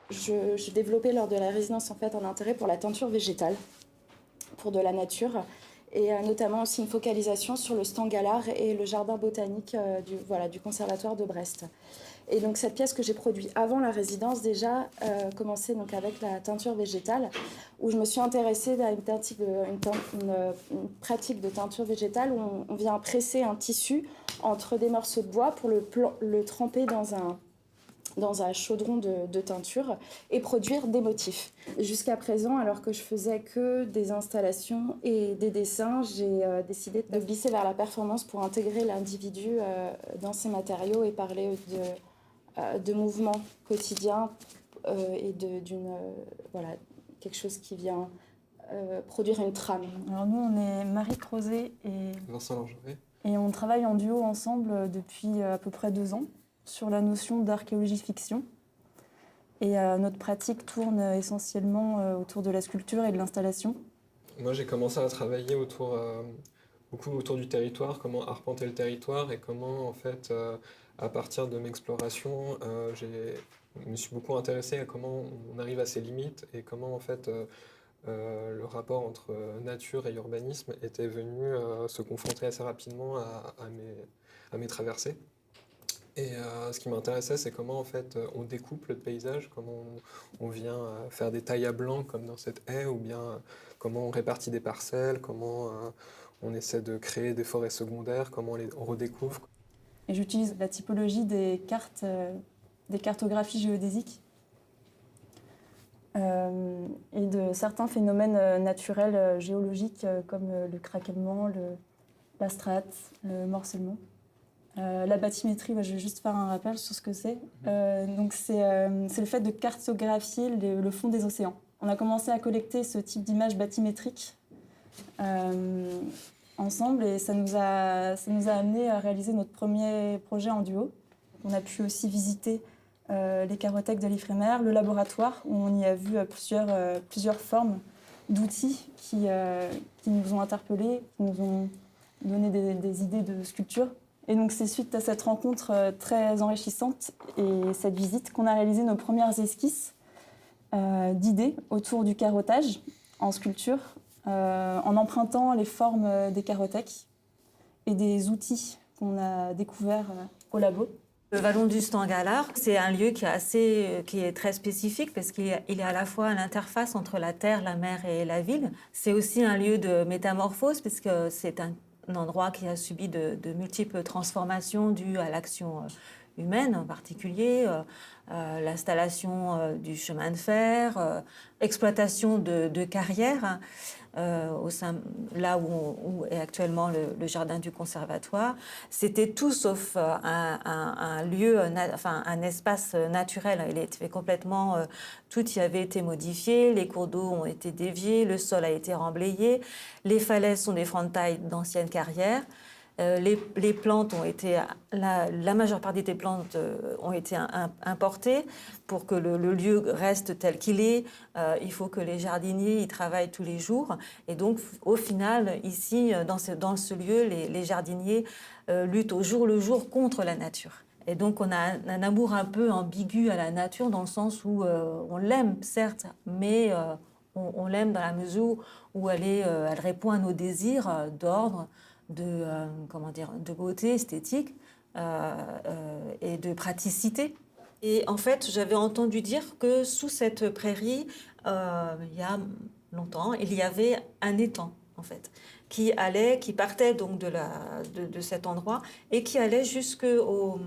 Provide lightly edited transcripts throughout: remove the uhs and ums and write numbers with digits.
j'ai développé lors de la résidence en fait un intérêt pour la teinture végétale, pour de la nature, et notamment aussi une focalisation sur le Stangallard et le jardin botanique du conservatoire de Brest. Et donc cette pièce que j'ai produite avant la résidence déjà commençait donc avec la teinture végétale, où je me suis intéressée à une pratique de teinture végétale où on vient presser un tissu entre des morceaux de bois pour le tremper dans un chaudron de teinture et produire des motifs. Jusqu'à présent, alors que je faisais que des installations et des dessins, j'ai décidé de glisser vers la performance pour intégrer l'individu dans ses matériaux et parler de mouvements quotidiens et voilà, quelque chose qui vient produire une trame. Alors nous, on est Marie Crozet et Vincent Langeray. Et on travaille en duo ensemble depuis à peu près 2 ans sur la notion d'archéologie fiction. Et notre pratique tourne essentiellement autour de la sculpture et de l'installation. Moi, j'ai commencé à travailler beaucoup autour du territoire, comment arpenter le territoire et comment, en fait, à partir de mes explorations, je me suis beaucoup intéressé à comment on arrive à ses limites et comment, en fait, le rapport entre nature et urbanisme était venu se confronter assez rapidement à mes traversées. Et ce qui m'intéressait, c'est comment en fait on découpe le paysage, comment on vient faire des tailles à blanc comme dans cette haie, ou bien comment on répartit des parcelles, comment on essaie de créer des forêts secondaires, comment on redécouvre. Et j'utilise la typologie des cartographies géodésiques et de certains phénomènes naturels géologiques comme le craquellement, la strate, le morcellement. La bathymétrie, je vais juste faire un rappel sur ce que c'est. Donc c'est le fait de cartographier le fond des océans. On a commencé à collecter ce type d'images bathymétriques ensemble et ça nous a amené à réaliser notre premier projet en duo. On a pu aussi visiter les carotèques de l'Ifremer, le laboratoire où on y a vu plusieurs formes d'outils qui nous ont interpellés, qui nous ont donné des idées de sculpture. Et donc c'est suite à cette rencontre très enrichissante et cette visite qu'on a réalisé nos premières esquisses d'idées autour du carottage en sculpture, en empruntant les formes des carotèques et des outils qu'on a découverts au labo. Le vallon du Stangallard, c'est un lieu qui est très spécifique parce qu'il est à la fois à l'interface entre la terre, la mer et la ville. C'est aussi un lieu de métamorphose parce que c'est un endroit qui a subi de multiples transformations dues à l'action humaine en particulier, l'installation du chemin de fer, exploitation de carrières là où est actuellement le jardin du conservatoire. C'était tout sauf un lieu, un espace naturel. Il était complètement, tout y avait été modifié, les cours d'eau ont été déviés, le sol a été remblayé, les falaises sont des francs de taille d'anciennes carrières. Les plantes ont été, la majeure partie des plantes ont été importées pour que le lieu reste tel qu'il est. Il faut que les jardiniers y travaillent tous les jours. Et donc, au final, ici, dans ce lieu, les jardiniers luttent au jour le jour contre la nature. Et donc, on a un amour un peu ambigu à la nature dans le sens où on l'aime, certes, mais on l'aime dans la mesure où elle répond à nos désirs d'ordre, de beauté esthétique et de praticité. Et en fait, j'avais entendu dire que sous cette prairie, il y a longtemps, il y avait un étang, en fait, qui partait donc de cet endroit et qui allait jusqu'au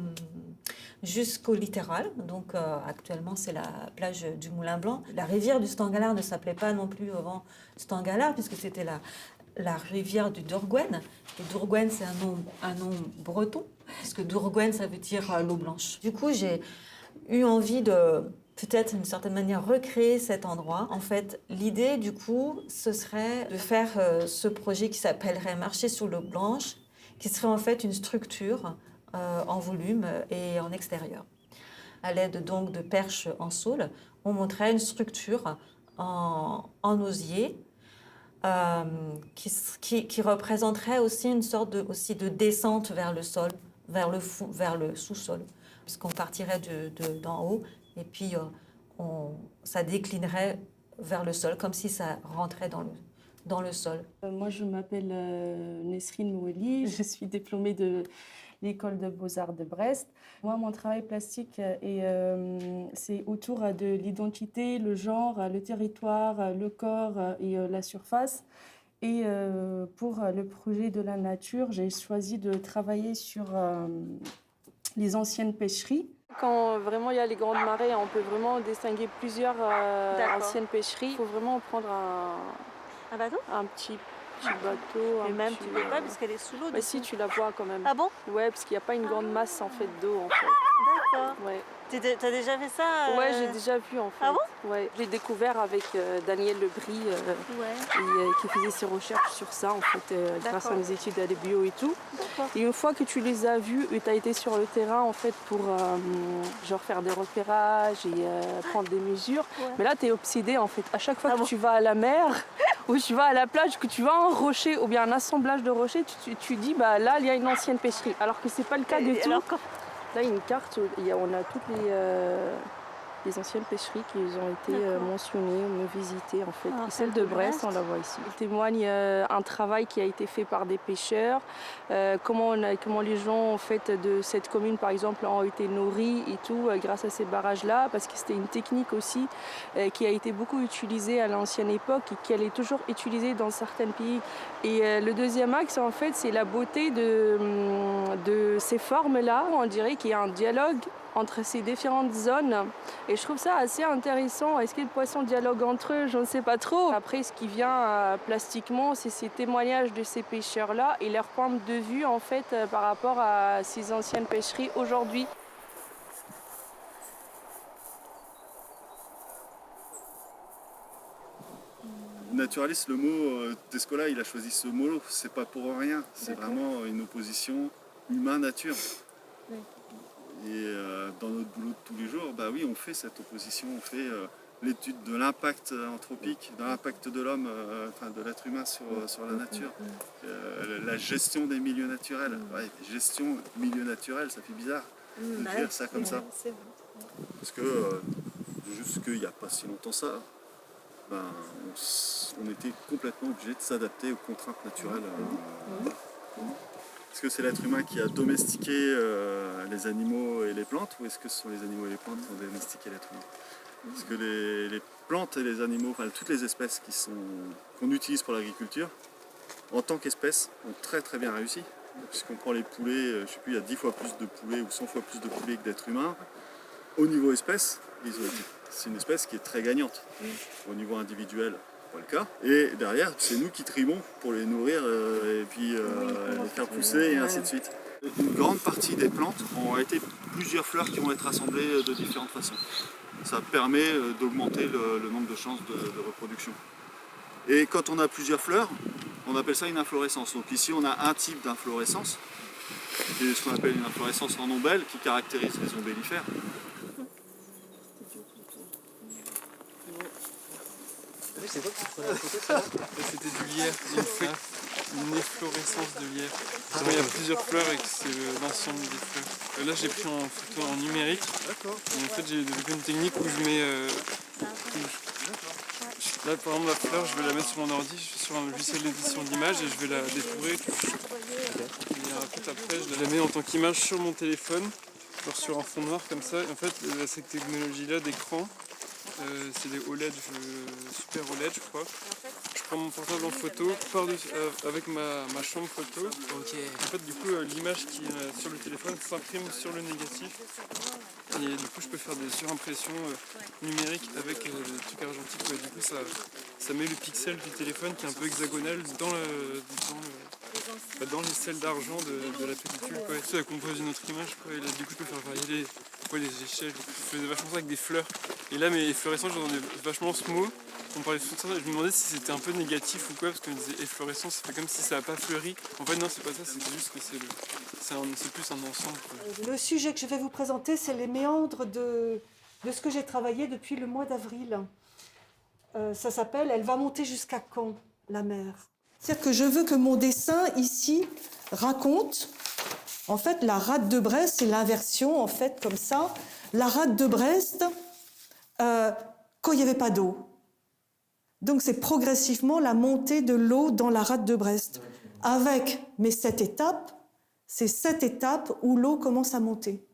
littoral. Donc actuellement, c'est la plage du Moulin Blanc. La rivière du Stangallard ne s'appelait pas non plus avant Stangallard, puisque c'était la rivière du Dourguen. Et Dourguen, c'est un nom breton, parce que Dourguen, ça veut dire l'eau blanche. Du coup, j'ai eu envie de, peut-être d'une certaine manière, recréer cet endroit. En fait, l'idée, du coup, ce serait de faire ce projet qui s'appellerait Marcher sur l'eau blanche, qui serait en fait une structure en volume et en extérieur. À l'aide donc de perches en saule, on montrait une structure en osier, qui représenterait aussi une sorte de descente vers le sol, vers le sous-sol, puisqu'on partirait d'en haut et puis ça déclinerait vers le sol, comme si ça rentrait dans le sol. Moi, je m'appelle Nesrine Moueli, je suis diplômée de l'École de Beaux-Arts de Brest. Moi, mon travail plastique, c'est autour de l'identité, le genre, le territoire, le corps et la surface. Et pour le projet de la nature, j'ai choisi de travailler sur les anciennes pêcheries. Quand vraiment il y a les grandes marées, on peut vraiment distinguer plusieurs anciennes pêcheries. Il faut vraiment prendre Un bateau? un petit bateau. Et même, tu peux pas, parce qu'elle est sous l'eau. Mais si, tu la vois quand même. Ah bon? Ouais, parce qu'il n'y a pas une grande masse en fait d'eau en fait. D'accord. Ouais. T'as déjà fait ça? Ouais, j'ai déjà vu en fait. Ah bon? Ouais. J'ai découvert avec Daniel Lebris qui faisait ses recherches sur ça en fait, grâce à mes études à la bio et tout. Et une fois que tu les as vus et tu as été sur le terrain en fait pour genre faire des repérages et prendre des mesures, mais là tu es obsédé en fait. À chaque fois que tu vas à la mer ou tu vas à la plage, que tu vas à un rocher ou bien un assemblage de rochers, tu dis bah là il y a une ancienne pêcherie. Alors que c'est pas le cas du tout. Là, il y a une carte, on a toutes les anciennes pêcheries qui ont été mentionnées, visitées en fait. Et celle de Brest, on la voit ici. Il témoigne un travail qui a été fait par des pêcheurs, comment les gens en fait, de cette commune par exemple ont été nourris et tout grâce à ces barrages-là, parce que c'était une technique aussi qui a été beaucoup utilisée à l'ancienne époque et qui est toujours utilisée dans certains pays. Et le deuxième axe en fait, c'est la beauté de ces formes-là. On dirait qu'il y a un dialogue entre ces différentes zones. Et je trouve ça assez intéressant. Est-ce que les poissons dialoguent entre eux? Je ne sais pas trop. Après, ce qui vient plastiquement, c'est ces témoignages de ces pêcheurs-là et leur point de vue en fait par rapport à ces anciennes pêcheries aujourd'hui. Naturaliste, le mot Tescola, il a choisi ce mot, c'est pas pour rien. C'est vraiment une opposition humain-nature. Et dans notre boulot de tous les jours, bah oui, on fait cette opposition, on fait l'étude de l'impact anthropique, de l'impact de l'homme, de l'être humain sur la nature, la gestion des milieux naturels. Ouais, gestion milieu naturel, ça fait bizarre de dire ça comme ça. Parce que jusqu'il n'y a pas si longtemps ça, on était complètement obligé de s'adapter aux contraintes naturelles. Est-ce que c'est l'être humain qui a domestiqué les animaux et les plantes, ou est-ce que ce sont les animaux et les plantes qui ont domestiqué l'être humain? Parce que les plantes et les animaux, enfin toutes les espèces qu'on utilise pour l'agriculture, en tant qu'espèces, ont très très bien réussi. Puisqu'on prend les poulets, je ne sais plus, il y a 10 fois plus de poulets ou 100 fois plus de poulets que d'êtres humains. Au niveau espèce, c'est une espèce qui est très gagnante. Au niveau individuel, pas le cas. Et derrière, c'est nous qui trimons pour les nourrir et puis les faire pousser et ainsi de suite. Une grande partie des plantes ont été plusieurs fleurs qui vont être assemblées de différentes façons. Ça permet d'augmenter le nombre de chances de reproduction. Et quand on a plusieurs fleurs, on appelle ça une inflorescence. Donc ici, on a un type d'inflorescence, qui est ce qu'on appelle une inflorescence en ombelle, qui caractérise les ombellifères. C'est toi qui prenais la photo, ça? C'était du lierre, une efflorescence de lierre. Il y a plusieurs fleurs et c'est l'ensemble des fleurs. Là, j'ai pris en photo en numérique. D'accord. Et en fait, j'ai développé une technique où je mets... Là, par exemple, la fleur, je vais la mettre sur mon ordi, je suis sur un logiciel d'édition d'image et je vais la détourer. Et en fait, après, je la mets en tant qu'image sur mon téléphone, genre sur un fond noir comme ça. Et en fait, cette technologie-là d'écran, c'est des OLED, super OLED je crois. Je prends mon portable en photo avec ma chambre photo. En fait du coup l'image qui est sur le téléphone s'imprime sur le négatif. Et du coup je peux faire des surimpressions numériques avec des trucs argentiques. Du coup ça met le pixel du téléphone qui est un peu hexagonal dans les selles d'argent de la pellicule. Ça compose une autre image. Et là, du coup je peux faire varier les échelles. Je faisais vachement ça avec des fleurs. Et là, mes efflorescences, j'entendais vachement ce mot. On parlait souvent de ça. Je me demandais si c'était un peu négatif ou quoi, parce qu'on disait efflorescence, ça fait comme si ça n'a pas fleuri. En fait, non, c'est pas ça, c'est juste que c'est plus un ensemble. Le sujet que je vais vous présenter, c'est les méandres de ce que j'ai travaillé depuis le mois d'avril. Ça s'appelle « Elle va monter jusqu'à quand, la mer ?» C'est-à-dire que je veux que mon dessin, ici, raconte... En fait, la rade de Brest, c'est l'inversion, en fait, comme ça. La rade de Brest, quand il n'y avait pas d'eau. Donc c'est progressivement la montée de l'eau dans la rade de Brest. Avec mes 7 étapes, c'est 7 étapes où l'eau commence à monter.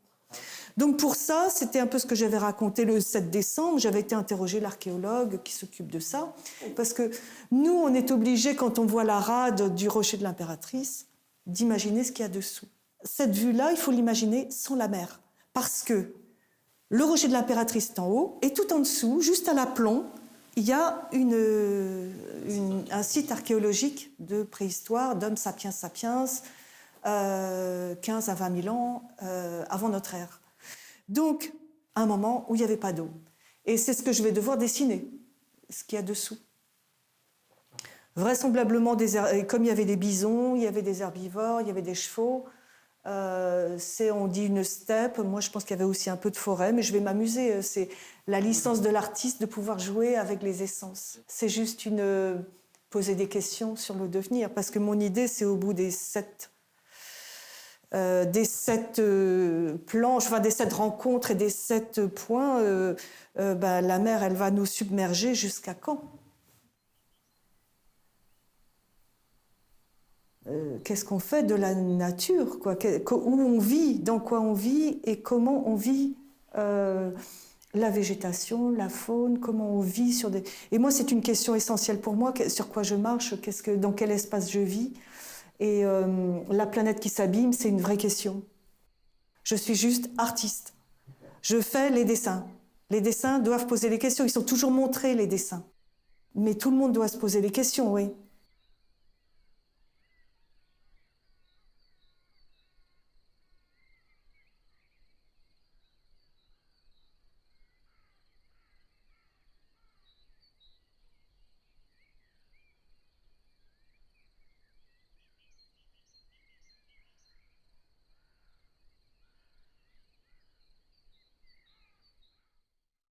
Donc pour ça, c'était un peu ce que j'avais raconté le 7 décembre. J'avais été interroger l'archéologue qui s'occupe de ça. Parce que nous, on est obligés, quand on voit la rade du rocher de l'Impératrice, d'imaginer ce qu'il y a dessous. Cette vue-là, il faut l'imaginer sans la mer. Parce que le rocher de l'Impératrice est en haut, et tout en dessous, juste à l'aplomb, il y a un site archéologique de préhistoire, d'Homo sapiens sapiens, 15 à 20 000 ans avant notre ère. Donc, un moment où il n'y avait pas d'eau. Et c'est ce que je vais devoir dessiner, ce qu'il y a dessous. Vraisemblablement, comme il y avait des bisons, il y avait des herbivores, il y avait des chevaux, on dit une steppe. Moi, je pense qu'il y avait aussi un peu de forêt, mais je vais m'amuser. C'est la licence de l'artiste de pouvoir jouer avec les essences. C'est juste poser des questions sur le devenir, parce que mon idée, c'est au bout des 7 planches, enfin des 7 rencontres et des 7 points, la mer, elle va nous submerger jusqu'à quand? Qu'est-ce qu'on fait de la nature, quoi? Où on vit, dans quoi on vit et comment on vit la végétation, la faune, comment on vit sur des... Et moi, c'est une question essentielle pour moi, sur quoi je marche, dans quel espace je vis. Et la planète qui s'abîme, c'est une vraie question. Je suis juste artiste. Je fais les dessins. Les dessins doivent poser les questions. Ils sont toujours montrés, les dessins. Mais tout le monde doit se poser les questions, oui.